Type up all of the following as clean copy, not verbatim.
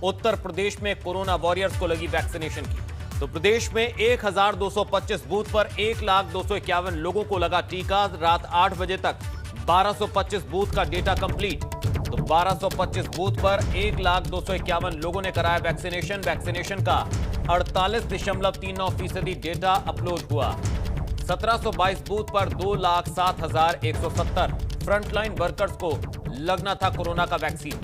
उत्तर प्रदेश में corona warriors को लगी वैक्सीनेशन की। तो प्रदेश में 1225 बूथ पर 1,0251 लोगों को लगा टीका। रात 8 बजे तक 1225 बूथ का डेटा कंप्लीट। तो 1225 बूथ पर 1,0251 लोगों ने कराया वैक्सीनेशन। वैक्सीनेशन का 48.39% डेटा अपलोड हुआ। 1722 बूथ पर 2,07,170 फ्रंटलाइन वर्कर्स को लगना था कोरोना का वैक्सीन।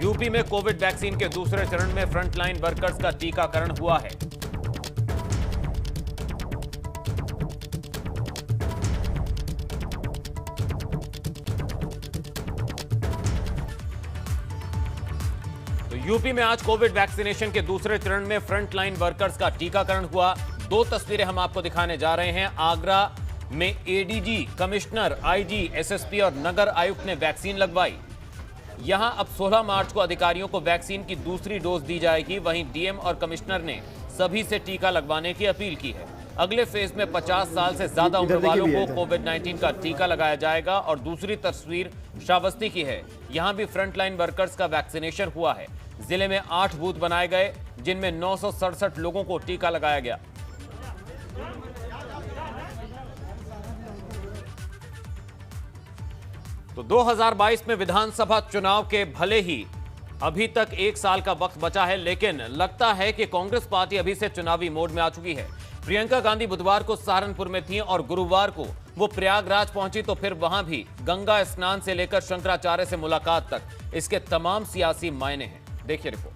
यूपी में कोविड वैक्सीन के दूसरे चरण में फ्रंटलाइन वर्कर्स का टीकाकरण हुआ है। तो यूपी में आज कोविड वैक्सीनेशन के दूसरे चरण में फ्रंटलाइन वर्कर्स का टीकाकरण हुआ। दो तस्वीरें हम आपको दिखाने जा रहे हैं। आगरा में एडीजी, कमिश्नर, आईजी, एसएसपी और नगर आयुक्त ने वैक्सीन लगवाई। यहां अब 16 मार्च को अधिकारियों को वैक्सीन की दूसरी डोज दी जाएगी। वहीं डीएम और कमिश्नर ने सभी से टीका लगवाने की अपील की है। अगले फेज में 50 साल से ज्यादा उम्र वालों को कोविड-19 का टीका लगाया जाएगा। और दूसरी तस्वीर श्रावस्ती की है। यहां भी फ्रंटलाइन वर्कर्स का वैक्सीनेशन हुआ है। जिले में 8 बूथ बनाए गए, जिनमें 967 लोगों को टीका लगाया गया। तो 2022 में विधानसभा चुनाव के भले ही अभी तक 1 साल का वक्त बचा है, लेकिन लगता है कि कांग्रेस पार्टी अभी से चुनावी मोड में आ चुकी है। प्रियंका गांधी बुधवार को सहारनपुर में थी और गुरुवार को वो प्रयागराज पहुंची। तो फिर वहां भी गंगा स्नान से लेकर शंकराचार्य से मुलाकात तक, इसके तमाम सियासी मायने हैं। देखिए रिपोर्ट।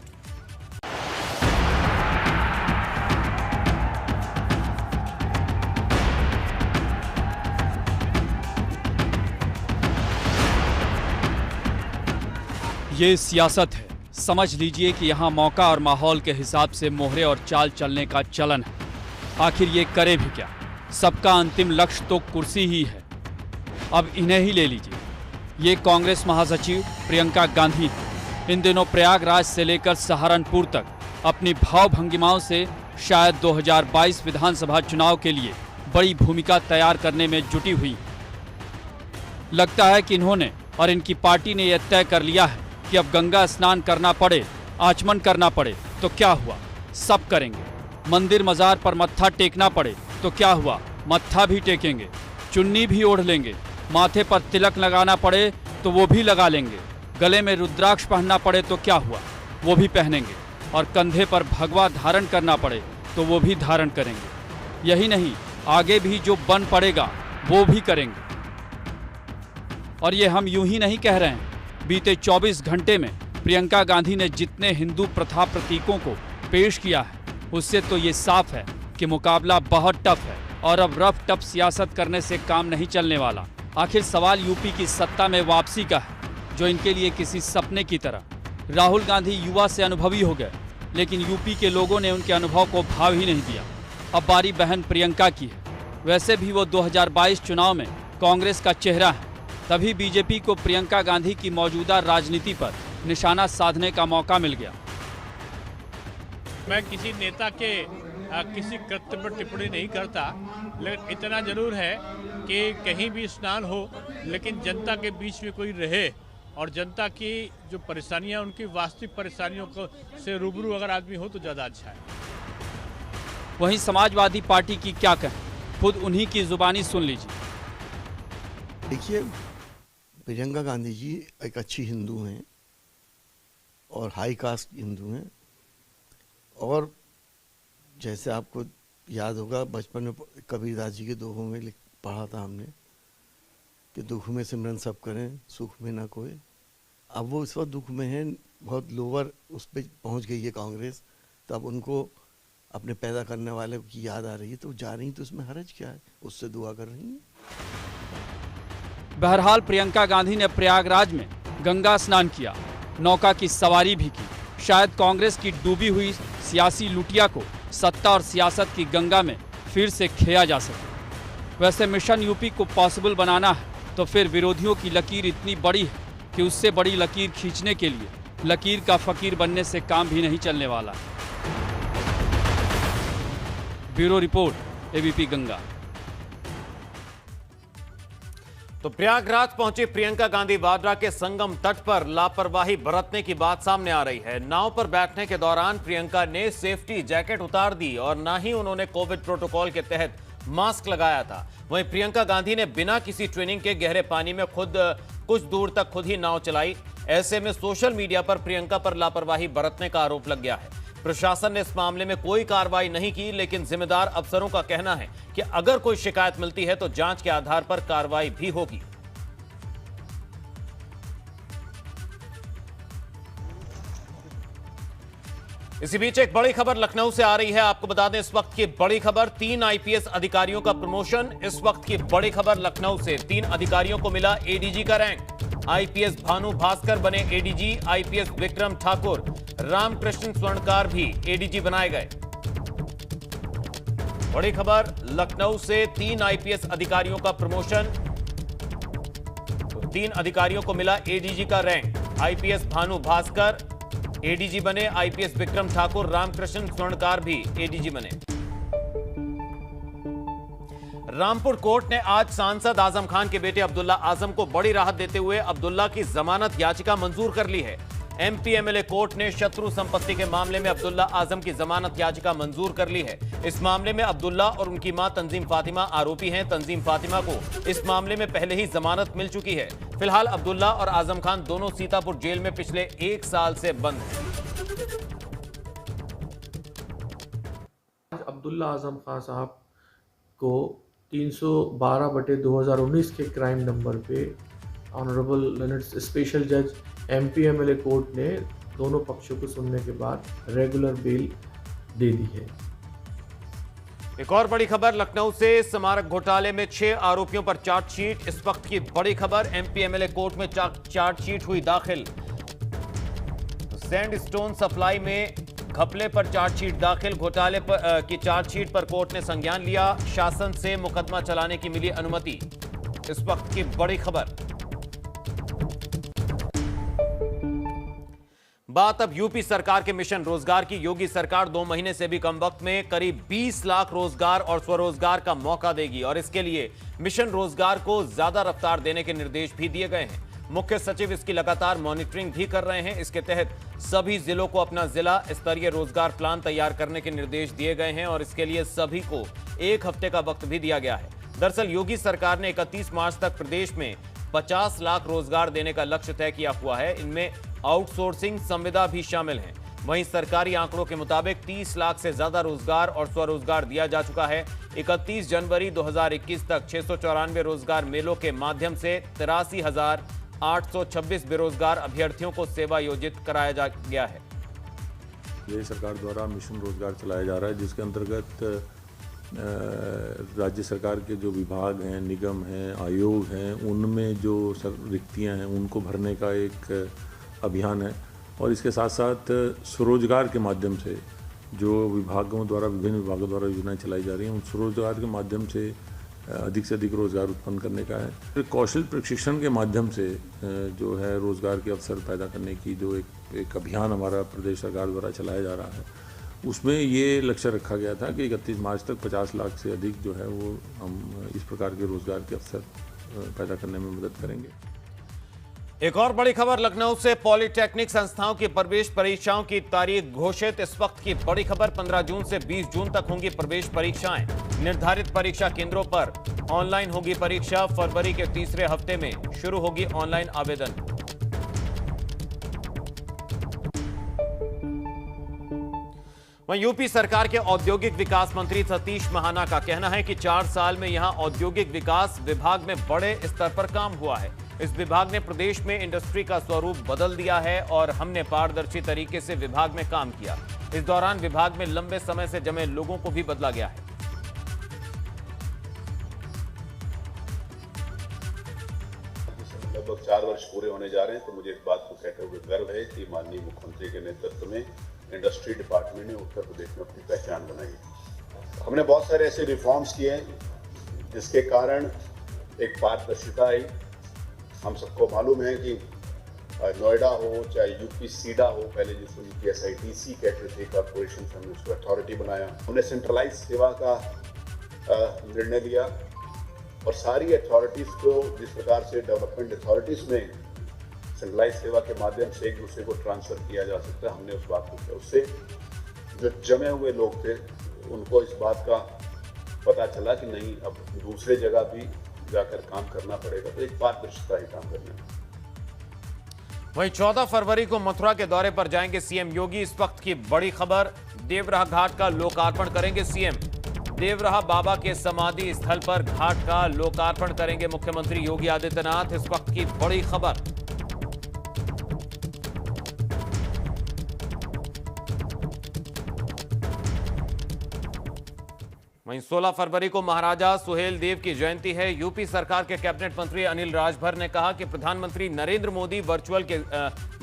ये सियासत है। समझ लीजिए कि यहाँ मौका और माहौल के हिसाब से मोहरे और चाल चलने का चलन है। आखिर ये करे भी क्या? सबका अंतिम लक्ष्य तो कुर्सी ही है। अब इन्हें ही ले लीजिए। ये कांग्रेस महासचिव प्रियंका गांधी इन दिनों प्रयागराज से लेकर सहारनपुर तक अपनी भाव भंगिमाओं से शायद 2022 विधानसभा चुनाव के लिए बड़ी भूमिका तैयार करने में जुटी हुई। लगता है कि इन्होंने और इनकी पार्टी ने यह तय कर लिया है कि अब गंगा स्नान करना पड़े, आचमन करना पड़े तो क्या हुआ, सब करेंगे। मंदिर मजार पर मत्था टेकना पड़े तो क्या हुआ, मत्था भी टेकेंगे। चुन्नी भी ओढ़ लेंगे। माथे पर तिलक लगाना पड़े तो वो भी लगा लेंगे। गले में रुद्राक्ष पहनना पड़े तो क्या हुआ, वो भी पहनेंगे। और कंधे पर भगवा धारण करना पड़े तो वो भी धारण करेंगे। यही नहीं, आगे भी जो बन पड़ेगा वो भी करेंगे। और ये हम यूं ही नहीं कह रहे हैं। बीते 24 घंटे में प्रियंका गांधी ने जितने हिंदू प्रथा प्रतीकों को पेश किया है, उससे तो ये साफ है कि मुकाबला बहुत टफ है। और अब रफ टफ सियासत करने से काम नहीं चलने वाला। आखिर सवाल यूपी की सत्ता में वापसी का है, जो इनके लिए किसी सपने की तरह। राहुल गांधी युवा से अनुभवी हो गए, लेकिन यूपी के लोगों ने उनके अनुभव को भाव ही नहीं दिया। अब बारी बहन प्रियंका की है। वैसे भी वो 2022 चुनाव में कांग्रेस का चेहरा है। तभी बीजेपी को प्रियंका गांधी की मौजूदा राजनीति पर निशाना साधने का मौका मिल गया। मैं किसी नेता के किसी कृत्य पर टिप्पणी नहीं करता, लेकिन इतना जरूर है कि कहीं भी स्नान हो, लेकिन जनता के बीच में कोई रहे और जनता की जो परेशानियां, उनकी वास्तविक परेशानियों को से रूबरू अगर आदमी हो तो ज़्यादा अच्छा है। वहीं समाजवादी पार्टी की क्या कहें, खुद उन्हीं की जुबानी सुन लीजिए। देखिए, प्रियंका गांधी जी एक अच्छी हिंदू हैं और हाई कास्ट हिंदू हैं। और जैसे आपको याद होगा, बचपन में कबीरदास जी के दोहों में पढ़ा था हमने कि दुख में सिमरन सब करें, सुख में ना कोई। अब वो इस वक्त दुख में हैं, बहुत लोअर उस पर पहुंच गई है कांग्रेस। तो अब उनको अपने पैदा करने वाले की याद आ रही है, तो जा रही, तो इसमें हर्ज क्या है, उससे दुआ कर रही हैं। बहरहाल प्रियंका गांधी ने प्रयागराज में गंगा स्नान किया, नौका की सवारी भी की। शायद कांग्रेस की डूबी हुई सियासी लुटिया को सत्ता और सियासत की गंगा में फिर से खेया जा सके। वैसे मिशन यूपी को पॉसिबल बनाना है तो फिर विरोधियों की लकीर इतनी बड़ी है कि उससे बड़ी लकीर खींचने के लिए लकीर का फकीर बनने से काम भी नहीं चलने वाला। Bureau report, ABP Ganga. तो प्रयागराज पहुंची प्रियंका गांधी वाड्रा के संगम तट पर लापरवाही बरतने की बात सामने आ रही है। नाव पर बैठने के दौरान प्रियंका ने सेफ्टी जैकेट उतार दी और ना ही उन्होंने कोविड प्रोटोकॉल के तहत मास्क लगाया था। वहीं प्रियंका गांधी ने बिना किसी ट्रेनिंग के गहरे पानी में खुद कुछ दूर तक खुद ही नाव चलाई। ऐसे में सोशल मीडिया पर प्रियंका पर लापरवाही बरतने का आरोप लग गया है। प्रशासन ने इस मामले में कोई कार्रवाई नहीं की, लेकिन जिम्मेदार अफसरों का कहना है कि अगर कोई शिकायत मिलती है तो जांच के आधार पर कार्रवाई भी होगी। इसी बीच एक बड़ी खबर लखनऊ से आ रही है। आपको बता दें इस वक्त की बड़ी खबर, 3 आईपीएस अधिकारियों का प्रमोशन। इस वक्त की बड़ी खबर लखनऊ से, 3 अधिकारियों को मिला एडीजी का रैंक। आईपीएस भानु भास्कर बने एडीजी, आईपीएस विक्रम ठाकुर, रामकृष्ण स्वर्णकार भी एडीजी बनाए गए। बड़ी खबर लखनऊ से, 3 आईपीएस अधिकारियों का प्रमोशन। तो 3 अधिकारियों को मिला एडीजी का rank. IPS Bhanu Bhaskar ADG बने, आईपीएस विक्रम ठाकुर, रामकृष्ण स्वर्णकार भी एडीजी बने। रामपुर कोर्ट ने आज सांसद आजम खान के बेटे अब्दुल्ला आजम को बड़ी राहत देते हुए अब्दुल्ला की जमानत याचिका मंजूर कर ली है। एमपी एमएलए कोर्ट ने शत्रु संपत्ति के मामले में अब्दुल्ला आजम की जमानत याचिका मंजूर कर ली है। इस मामले में अब्दुल्ला और उनकी मां तंजीम फातिमा आरोपी हैं। तंजीम फातिमा को इस मामले में पहले ही जमानत मिल चुकी है। फिलहाल अब्दुल्ला और आजम खान दोनों सीतापुर जेल में पिछले 1 साल से बंद हैं। अब्दुल्ला आजम खान साहब को 312/2019 के क्राइम नंबर पे ऑनरेबल स्पेशल जज एमपी एमएलए कोर्ट ने दोनों पक्षों को सुनने के बाद रेगुलर बेल दे दी है। एक और बड़ी खबर लखनऊ से, स्मारक घोटाले में 6 आरोपियों पर चार्जशीट। इस वक्त की बड़ी खबर, एमपी एमएलए कोर्ट में चार्जशीट हुई दाखिल। सैंड स्टोन सप्लाई में घपले पर चार्जशीट दाखिल। घोटाले पर की चार्जशीट पर कोर्ट ने संज्ञान लिया। शासन से मुकदमा चलाने की मिली अनुमति। इस वक्त की बड़ी खबर। बात अब यूपी सरकार के मिशन रोजगार की। योगी सरकार 2 महीने से भी कम वक्त में करीब 20 लाख रोजगार और स्वरोजगार का मौका देगी और इसके लिए मिशन रोजगार को ज्यादा रफ्तार देने के निर्देश भी दिए गए हैं। मुख्य सचिव इसकी लगातार मॉनिटरिंग भी कर रहे हैं। इसके तहत सभी जिलों को अपना जिला स्तरीय रोजगार प्लान तैयार करने के निर्देश दिए गए हैं और इसके लिए सभी को 1 हफ्ते का वक्त भी दिया गया है। दरअसल योगी सरकार ने 31 मार्च तक प्रदेश में 50 लाख रोजगार देने का लक्ष्य तय किया हुआ है। इनमें आउटसोर्सिंग संविदा भी शामिल है। वहीं सरकारी आंकड़ों के मुताबिक 30 लाख से ज्यादा रोजगार और स्वरोजगार दिया जा चुका है। 31 जनवरी 2021 तक 694 रोजगार मेलों के माध्यम से 83,826 बेरोजगार अभ्यर्थियों को सेवा योजित कराया गया है। ये सरकार द्वारा मिशन रोजगार चलाया जा रहा है, जिसके अंतर्गत राज्य सरकार के जो विभाग हैं, निगम हैं, आयोग हैं, उनमें जो रिक्तियां हैं उनको भरने का एक अभियान है और इसके साथ साथ स्वरोजगार के माध्यम से जो विभिन्न विभागों द्वारा योजनाएं चलाई जा रही हैं, उन स्वरोजगार के माध्यम से अधिक रोजगार उत्पन्न करने का है। कौशल प्रशिक्षण के माध्यम से जो है रोजगार के अवसर पैदा करने की जो एक अभियान हमारा प्रदेश सरकार द्वारा चलाया जा रहा है, उसमें ये लक्ष्य रखा गया था कि 31 मार्च तक 50 लाख से अधिक जो है वो हम इस प्रकार के रोजगार के अवसर पैदा करने में मदद करेंगे। एक और बड़ी खबर लखनऊ से, पॉलिटेक्निक संस्थाओं की प्रवेश परीक्षाओं की तारीख घोषित। इस वक्त की बड़ी खबर, 15 जून से 20 जून तक होंगी प्रवेश परीक्षाएं। निर्धारित परीक्षा केंद्रों पर ऑनलाइन होगी परीक्षा। फरवरी के तीसरे हफ्ते में शुरू होगी ऑनलाइन आवेदन। वहीं यूपी सरकार के औद्योगिक विकास मंत्री सतीश महाना का कहना है कि 4 साल में यहां औद्योगिक विकास विभाग में बड़े स्तर पर काम हुआ है। इस विभाग ने प्रदेश में इंडस्ट्री का स्वरूप बदल दिया है और हमने पारदर्शी तरीके से विभाग में काम किया। इस दौरान विभाग में लंबे समय से जमे लोगों को भी बदला गया है। लगभग 4 वर्ष पूरे होने जा रहे हैं, तो मुझे इस बात को कहते हुए गर्व है कि माननीय मुख्यमंत्री के नेतृत्व में इंडस्ट्री डिपार्टमेंट ने उत्तर प्रदेश में अपनी पहचान बनाई। हमने बहुत सारे ऐसे रिफॉर्म्स किए हैं जिसके कारण एक पारदर्शिता आई। हम सबको मालूम है कि नोएडा हो चाहे यूपी सीडा हो, पहले जिसको यूपीएसआईटीसी कहते थे कॉर्पोरेशन, हमने उसको अथॉरिटी बनाया। हमने सेंट्रलाइज सेवा का निर्णय लिया और सारी अथॉरिटीज को जिस प्रकार से डेवलपमेंट अथॉरिटीज में सेंट्रलाइज सेवा के माध्यम से एक दूसरे को ट्रांसफर किया जा सकता है, हमने उस बात को किया। उससे जो जमे हुए लोग थे उनको इस बात का पता चला कि नहीं, अब दूसरे जगह भी जाकर काम करना पड़ेगा, तो एक पारदर्शिता ही काम करना है। वहीं 14 फरवरी को मथुरा के दौरे पर जाएंगे सीएम योगी। इस वक्त की बड़ी खबर, देवराह घाट का लोकार्पण करेंगे सीएम। देवराह बाबा के समाधि स्थल पर घाट का लोकार्पण करेंगे मुख्यमंत्री योगी आदित्यनाथ। इस वक्त की बड़ी खबर। वहीं 16 फरवरी को महाराजा सुहेलदेव की जयंती है। यूपी सरकार के कैबिनेट मंत्री अनिल राजभर ने कहा कि प्रधानमंत्री नरेंद्र मोदी वर्चुअल के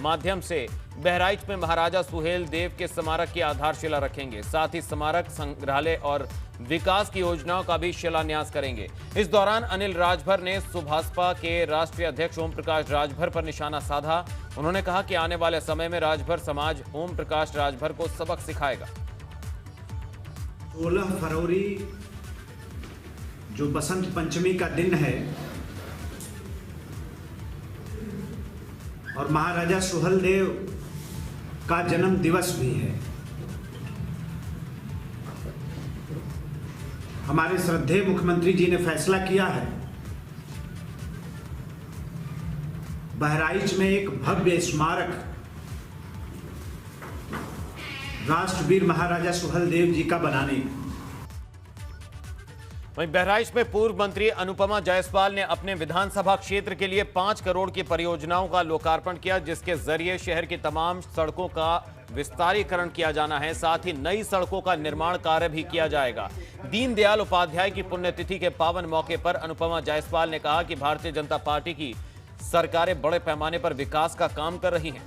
माध्यम से बहराइच में महाराजा सुहेलदेव के स्मारक की आधारशिला रखेंगे। साथ ही स्मारक, संग्रहालय और विकास की योजनाओं का भी शिलान्यास करेंगे। इस दौरान अनिल राजभर ने सुभाषपा के राष्ट्रीय अध्यक्ष ओम प्रकाश राजभर पर निशाना साधा। उन्होंने कहा कि आने वाले समय में राजभर समाज ओम प्रकाश राजभर को सबक सिखाएगा। 16 फरवरी जो बसंत पंचमी का दिन है और महाराजा सुहेलदेव का जन्म दिवस भी है। हमारे श्रद्धेय मुख्यमंत्री जी ने फैसला किया है बहराइच में एक भव्य स्मारक राष्ट्रवीर महाराजा सुहेलदेव जी का बनाने। वहीं बहराइच में पूर्व मंत्री अनुपमा जायसवाल ने अपने विधानसभा क्षेत्र के लिए 5 करोड़ की परियोजनाओं का लोकार्पण किया, जिसके जरिए शहर की तमाम सड़कों का विस्तारीकरण किया जाना है। साथ ही नई सड़कों का निर्माण कार्य भी किया जाएगा। दीनदयाल उपाध्याय की पुण्यतिथि के पावन मौके पर अनुपमा जायसवाल ने कहा कि भारतीय जनता पार्टी की सरकारें बड़े पैमाने पर विकास का काम कर रही हैं।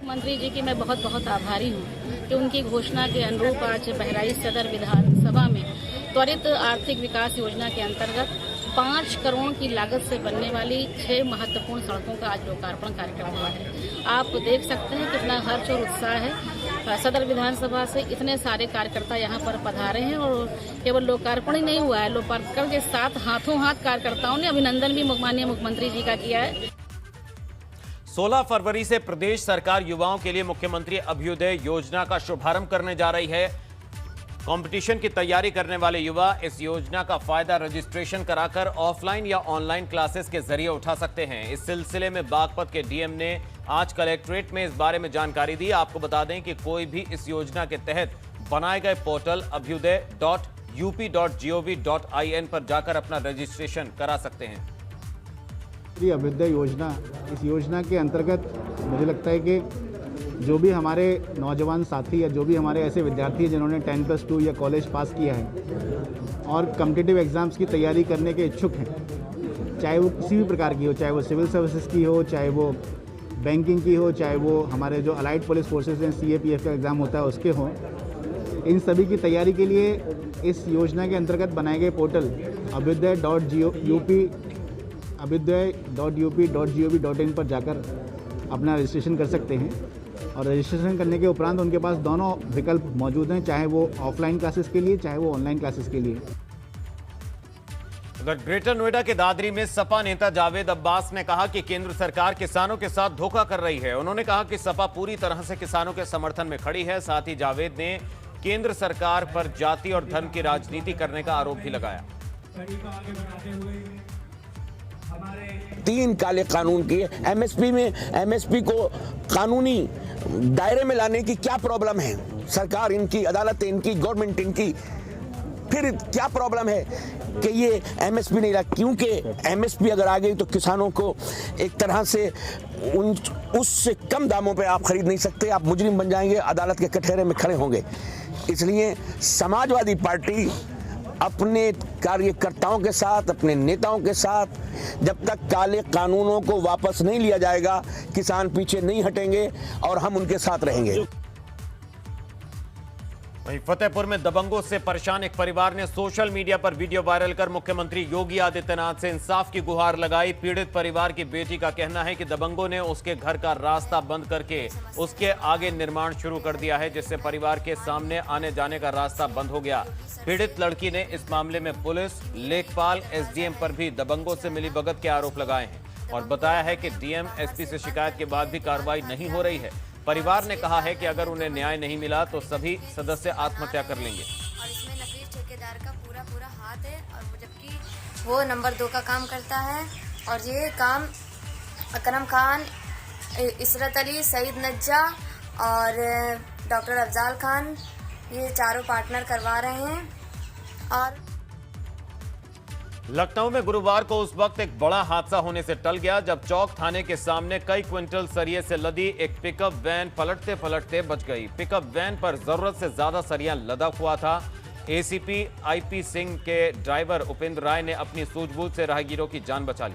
मंत्री जी की मैं बहुत बहुत आभारी हूँ कि उनकी घोषणा के अनुरूप आज बहराइच सदर विधानसभा में त्वरित आर्थिक विकास योजना के अंतर्गत 5 करोड़ की लागत से बनने वाली 6 महत्वपूर्ण सड़कों का आज लोकार्पण कार्यक्रम हुआ है। आप देख सकते हैं कितना हर्ष और उत्साह है। सदर विधानसभा से इतने सारे कार्यकर्ता यहाँ पर पधारे हैं और केवल लोकार्पण ही नहीं हुआ है, लोकार्पण के साथ हाथों हाथ कार्यकर्ताओं ने अभिनंदन भी माननीय मुख्यमंत्री जी का किया है। 16 फरवरी से प्रदेश सरकार युवाओं के लिए मुख्यमंत्री अभ्युदय योजना का शुभारंभ करने जा रही है। कंपटीशन की तैयारी करने वाले युवा इस योजना का फायदा रजिस्ट्रेशन कराकर ऑफलाइन या ऑनलाइन क्लासेस के जरिए उठा सकते हैं। इस सिलसिले में बागपत के डीएम ने आज कलेक्ट्रेट में इस बारे में जानकारी दी। आपको बता दें कि कोई भी इस योजना के तहत बनाए गए पोर्टल abhyuday.up.gov.in पर जाकर अपना रजिस्ट्रेशन करा सकते हैं। अभ्युदय योजना, इस योजना के अंतर्गत मुझे लगता है कि जो भी हमारे नौजवान साथी या जो भी हमारे ऐसे विद्यार्थी हैं जिन्होंने 10+2 या कॉलेज पास किया है और कॉम्पिटिटिव एग्ज़ाम्स की तैयारी करने के इच्छुक हैं, चाहे वो किसी भी प्रकार की हो, चाहे वो सिविल सर्विसेज की हो, चाहे वो बैंकिंग की हो, चाहे वो हमारे जो अलाइड पुलिस फोर्सेज हैं CAPF का एग्ज़ाम होता है उसके हों, इन सभी की तैयारी के लिए इस योजना के अंतर्गत बनाए गए पोर्टल abhyuday.up.gov.in पर जाकर अपना रजिस्ट्रेशन कर सकते हैं। और रजिस्ट्रेशन करने के उपरांत उनके पास दोनों विकल्प मौजूद हैं, चाहे वो ऑफलाइन क्लासेस के लिए, चाहे वो ऑनलाइन क्लासेस के लिए। उधर ग्रेटर नोएडा के दादरी में सपा नेता जावेद अब्बास ने कहा कि केंद्र सरकार किसानों के साथ धोखा कर रही है। उन्होंने कहा कि सपा पूरी तरह से किसानों के समर्थन में खड़ी है। साथ ही जावेद ने केंद्र सरकार पर जाति और धर्म की राजनीति करने का आरोप भी लगाया। 3 काले कानून किए। एमएसपी को कानूनी दायरे में लाने की क्या प्रॉब्लम है? सरकार इनकी, अदालत इनकी, गवर्नमेंट इनकी, फिर क्या प्रॉब्लम है कि ये एमएसपी नहीं रहा? क्योंकि एमएसपी अगर आ गई तो किसानों को एक तरह से उससे कम दामों पे आप खरीद नहीं सकते, आप मुजरिम बन जाएंगे, अदालत के कटघरे में खड़े होंगे। इसलिए समाजवादी पार्टी अपने कार्यकर्ताओं के साथ, अपने नेताओं के साथ, जब तक काले कानूनों को वापस नहीं लिया जाएगा, किसान पीछे नहीं हटेंगे और हम उनके साथ रहेंगे। वहीं फतेहपुर में दबंगों से परेशान एक परिवार ने सोशल मीडिया पर वीडियो वायरल कर मुख्यमंत्री योगी आदित्यनाथ से इंसाफ की गुहार लगाई। पीड़ित परिवार की बेटी का कहना है कि दबंगों ने उसके घर का रास्ता बंद करके उसके आगे निर्माण शुरू कर दिया है, जिससे परिवार के सामने आने जाने का रास्ता बंद हो गया। पीड़ित लड़की ने इस मामले में पुलिस, लेखपाल, एसडीएम पर भी दबंगों से मिलीभगत के आरोप लगाए हैं और बताया है कि डीएम, एसपी से शिकायत के बाद भी कार्रवाई नहीं हो रही है। परिवार ने कहा है कि अगर उन्हें न्याय नहीं मिला तो सभी सदस्य आत्महत्या कर लेंगे। और इसमें नकली ठेकेदार का पूरा हाथ है, और जबकि वो नंबर 2 का काम करता है और ये काम अकरम खान, इसरत अली, सईद नज्जा और डॉक्टर अफजाल खान, ये चारों पार्टनर करवा रहे हैं। और लखनऊ में गुरुवार को उस वक्त एक बड़ा हादसा होने से टल गया जब चौक थाने के सामने कई क्विंटल सरिये से लदी एक पिकअप वैन पलटते पलटते बच गई। पिकअप वैन पर जरूरत से ज्यादा सरिया लदा हुआ था। एसीपी आईपी सिंह के ड्राइवर उपेंद्र राय ने अपनी सूझबूझ से राहगीरों की जान बचा ली।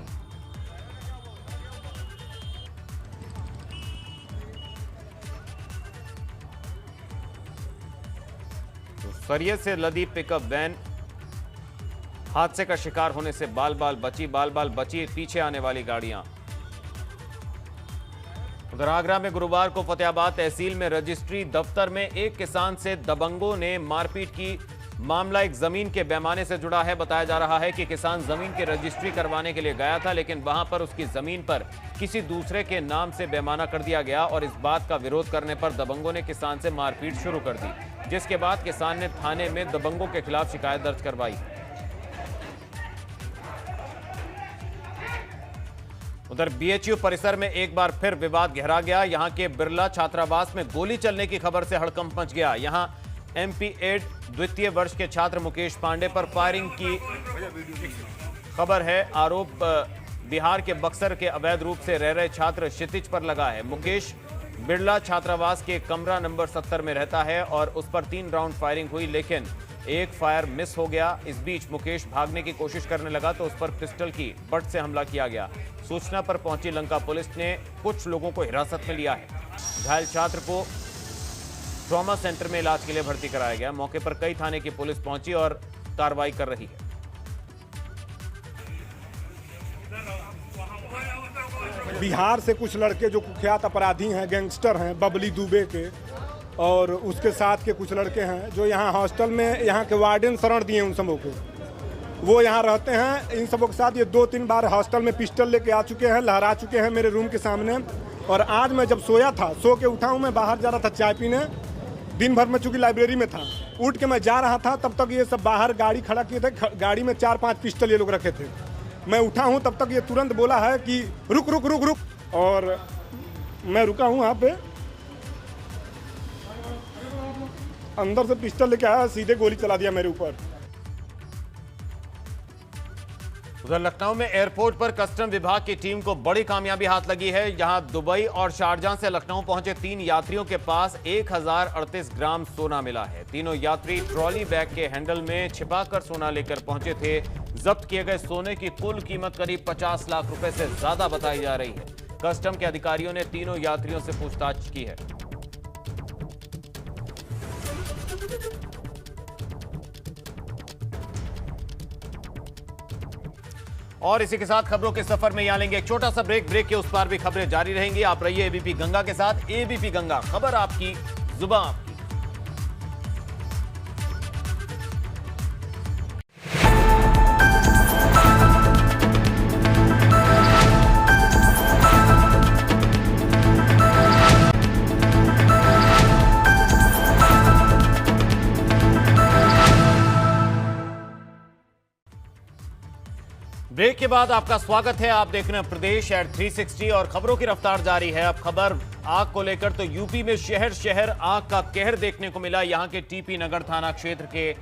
तो सरिये से लदी पिकअप वैन हादसे का शिकार होने से बाल बाल बची पीछे आने वाली गाड़ियां। उधर आगरा में गुरुवार को फतेहाबाद तहसील में रजिस्ट्री दफ्तर में एक किसान से दबंगों ने मारपीट की। मामला एक जमीन के पैमाने से जुड़ा है। बताया जा रहा है कि किसान जमीन की रजिस्ट्री करवाने के लिए गया था, लेकिन वहां पर उसकी जमीन पर किसी दूसरे के नाम से पैमाना कर दिया गया और इस बात का विरोध करने पर दबंगों ने किसान से मारपीट शुरू कर दी, जिसके बाद किसान ने थाने में दबंगों के खिलाफ शिकायत दर्ज करवाई। उधर बीएचयू परिसर में एक बार फिर विवाद गहरा गया। यहां के बिरला छात्रावास में गोली चलने की खबर से हड़कंप मच गया। यहां एमपी एड द्वितीय वर्ष के छात्र मुकेश पांडे पर फायरिंग की खबर है। आरोप बिहार के बक्सर के अवैध रूप से रह रहे छात्र क्षितिज पर लगा है। मुकेश बिरला छात्रावास के कमरा नंबर 70 में रहता है और उस पर 3 राउंड फायरिंग हुई, लेकिन एक फायर मिस हो गया। इस बीच मुकेश भागने की कोशिश करने लगा तो उस पर पिस्टल की बट से हमला किया गया। सूचना पर पहुंची लंका पुलिस ने कुछ लोगों को हिरासत में लिया है। घायल छात्र को ट्रॉमा सेंटर में इलाज के लिए भर्ती कराया गया। मौके पर कई थाने की पुलिस पहुंची और कार्रवाई कर रही है। बिहार से कुछ लड़के जो कुख्यात अपराधी हैं, गैंगस्टर हैं, बबली दुबे के, और उसके साथ के कुछ लड़के हैं जो यहाँ हॉस्टल में यहाँ के वार्डन शरण दिए उन सबों को, वो यहाँ रहते हैं। इन सबों के साथ ये 2-3 बार हॉस्टल में पिस्टल लेके आ चुके हैं, लहरा चुके हैं मेरे रूम के सामने। और आज मैं जब सोया था, सो के उठा हूँ, मैं बाहर जा रहा था चाय पीने, दिन भर में चूँकि लाइब्रेरी में था, उठ के मैं जा रहा था, तब तक ये सब बाहर गाड़ी खड़ा किए थे। गाड़ी में 4-5 पिस्टल ये लोग रखे थे। मैं उठा हूँ तब तक ये तुरंत बोला है कि रुक रुक रुक रुक, और मैं रुका हूँ वहाँ पे। अंदर से पिस्टल लेके आया, सीधे गोली चला दिया मेरे ऊपर। उधर लखनऊ में एयरपोर्ट पर कस्टम विभाग की टीम को बड़ी कामयाबी हाथ लगी है। यहां दुबई और शारजाह से लखनऊ पहुंचे 3 यात्रियों के पास 1038 ग्राम सोना मिला है। तीनों यात्री ट्रॉली बैग के हैंडल में छिपाकर सोना लेकर पहुंचे थे। जब्त किए गए सोने की कुल कीमत करीब 50 लाख रुपए से ज्यादा बताई जा रही है। कस्टम के अधिकारियों ने तीनों यात्रियों से पूछताछ की है। और इसी के साथ खबरों के सफर में यहां लेंगे एक छोटा सा ब्रेक। ब्रेक के उस पार भी खबरें जारी रहेंगी। आप रहिए एबीपी गंगा के साथ। एबीपी गंगा, खबर आपकी, जुबान आपकी। ब्रेक के बाद आपका स्वागत है। आप देख रहे हैं प्रदेश एट 360 और खबरों की रफ्तार जारी है। अब खबर आग को लेकर, तो यूपी में शहर शहर आग का कहर देखने को मिला। यहां के टीपी नगर थाना क्षेत्र के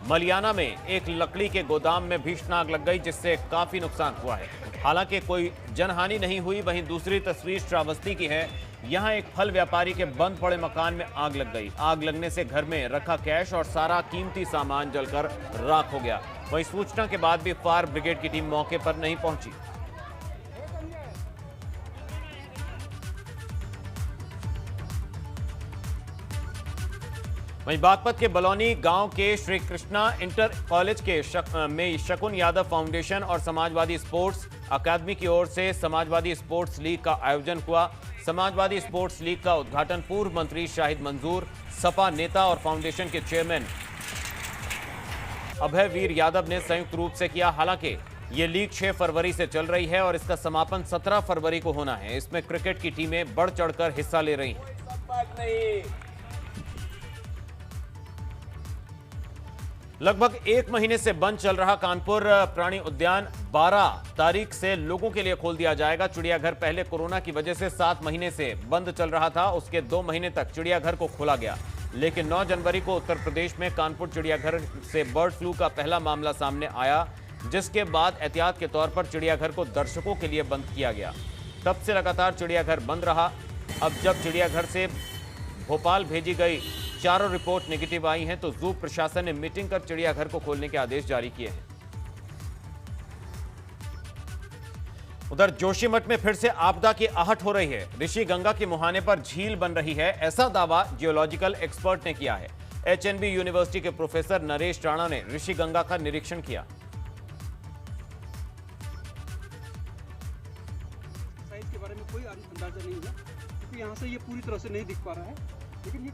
मलियाना में एक लकड़ी के गोदाम में भीषण आग लग गई, जिससे काफी नुकसान हुआ है। हालांकि कोई जनहानि नहीं हुई। वहीं दूसरी तस्वीर श्रावस्ती की है। यहां एक फल व्यापारी के बंद पड़े मकान में आग लग गई। आग लगने से घर में रखा कैश और सारा कीमती सामान जलकर राख हो गया। वहीं सूचना के बाद भी फायर ब्रिगेड की टीम मौके पर नहीं पहुंची। वहीं बागपत के बलौनी गांव के श्री कृष्णा इंटर कॉलेज के में शकुन यादव फाउंडेशन और समाजवादी स्पोर्ट्स अकादमी की ओर से समाजवादी स्पोर्ट्स लीग का आयोजन हुआ। समाजवादी स्पोर्ट्स लीग का उद्घाटन पूर्व मंत्री शाहिद मंजूर, सपा नेता और फाउंडेशन के चेयरमैन अभय वीर यादव ने संयुक्त रूप से किया। हालांकि ये लीग 6 फरवरी से चल रही है और इसका समापन 17 फरवरी को होना है। इसमें क्रिकेट की टीमें बढ़ चढ़कर हिस्सा ले रही हैं। लगभग 1 महीने से बंद चल रहा कानपुर प्राणी उद्यान 12 तारीख से लोगों के लिए खोल दिया जाएगा। चिड़ियाघर पहले कोरोना की वजह से 7 महीने से बंद चल रहा था, उसके 2 महीने तक चिड़ियाघर को खोला गया। लेकिन 9 जनवरी को उत्तर प्रदेश में कानपुर चिड़ियाघर से बर्ड फ्लू का पहला मामला सामने आया, जिसके बाद एहतियात के तौर पर चिड़ियाघर को दर्शकों के लिए बंद किया गया। तब से लगातार चिड़ियाघर बंद रहा। अब जब चिड़ियाघर से भोपाल भेजी गई चारों रिपोर्ट नेगेटिव आई हैं, तो जू प्रशासन ने मीटिंग कर चिड़ियाघर को खोलने के आदेश जारी किए हैं। उधर जोशीमठ में फिर से आपदा की आहट हो रही है। ऋषि गंगा के मुहाने पर झील बन रही है, ऐसा दावा जियोलॉजिकल एक्सपर्ट ने किया है। एचएनबी यूनिवर्सिटी के प्रोफेसर नरेश राणा ने ऋषि गंगा का निरीक्षण किया। साइज के बारे में कोई अंदाजा नहीं है, क्योंकि यहाँ से ये पूरी तरह से नहीं दिख पा रहा है, लेकिन ये